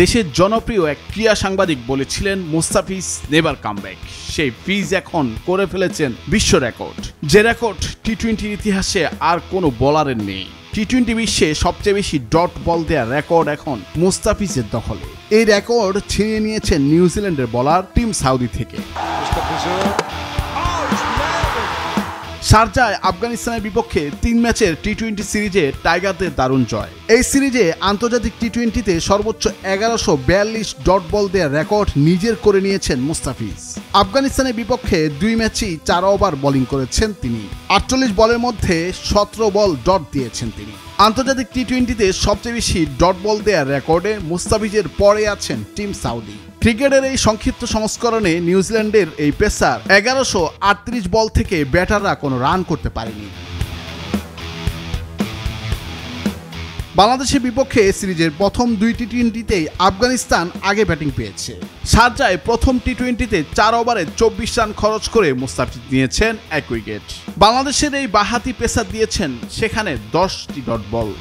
দেশের জনপ্রিয় এক ক্রীড়া সাংবাদিক বলেছিলেন মুস্তাফিজ নেভার কাম ব্যাক। সেই ফিজ এখন করে ফেলেছেন বিশ্ব রেকর্ড, যে রেকর্ড টি-20 ইতিহাসে আর কোনো বোলারের নেই। টি-20 বিশ্বে সবচেয়ে বেশি ডট বল দেওয়ার রেকর্ড এখন মুস্তাফিজের দখলে। এই রেকর্ড ছিনিয়ে নিয়েছেন নিউজিল্যান্ডের বোলার টিম সাউদি থেকে। শারজায় আফগানিস্তানের বিপক্ষে 3 ম্যাচের টি-20 সিরিজে টাইগারদের দারুণ জয়। এই সিরিজে আন্তর্জাতিক টি-20তে সর্বোচ্চ 1142 ডট বল দেওয়ার রেকর্ড নিজের করে নিয়েছেন মুস্তাফিজ। আফগানিস্তানের বিপক্ষে 2 ম্যাচেই 4 ওভার বোলিং করেছেন তিনি। 48 বলের মধ্যে 17 বল ডট দিয়েছেন তিনি। আন্তর্জাতিক টি-20তে সবচেয়ে বেশি ডট বল দেওয়ার রেকর্ডে মুস্তাফিজের পরে আছেন টিম সাউদি। ক্রিকেটের এই সংক্ষিপ্ত সংস্করণে নিউজিল্যান্ডের এই পেসার 1138 বল থেকে ব্যাটাররা কোনো রান করতে পারেনি। বাংলাদেশের বিপক্ষে সিরিজের প্রথম 2 টি-20তেই আফগানিস্তান আগে ব্যাটিং পেয়েছে। শারজায় প্রথম টি-20তে 4 ওভারে 24 রান খরচ করে মুস্তাফিজ নিয়েছেন 1 উইকেট। বাংলাদেশের এই বাঁহাতি পেসার দিয়েছেন সেখানে 10টি ডট বল।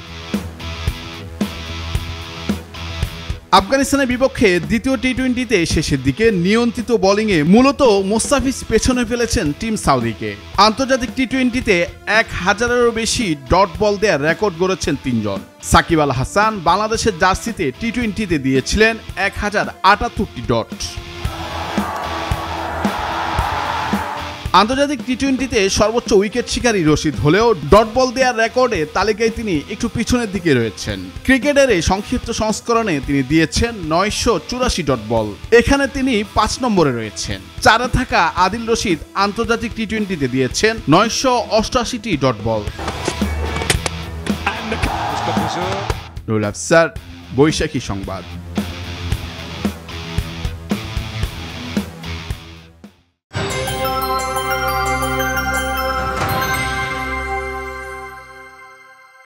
আফগানিস্তানের বিপক্ষে দ্বিতীয় টি-20তে শেষের দিকে নিয়ন্ত্রিত বোলিংয়ে মূলত মুস্তাফিজ পেছনে ফেলেছেন টিম সাউদিকে। আন্তর্জাতিক টি-20তে 1000-এরও বেশি ডট বল দেওয়ার রেকর্ড গড়েছেন 3 জন। সাকিব আল হাসান বাংলাদেশের জার্সিতে টি-20তে দিয়েছিলেন 1078টি ডট। আন্তর্জাতিক টি-20তে সর্বোচ্চ উইকেট শিকারী রশিদ হলেও ডট বল দেওয়ার রেকর্ডে তালিকায় তিনি একটু পিছনের দিকে রয়েছেন। ক্রিকেটের এই সংক্ষিপ্ত সংস্করণে তিনি দিয়েছেন 984 ডট বল। এখানে তিনি 5 নম্বরে রয়েছেন। 4-এ থাকা আদিল রশিদ আন্তর্জাতিক টি-20তে দিয়েছেন 988টি ডট বল। নুরুল আফসার, বৈশাখী সংবাদ।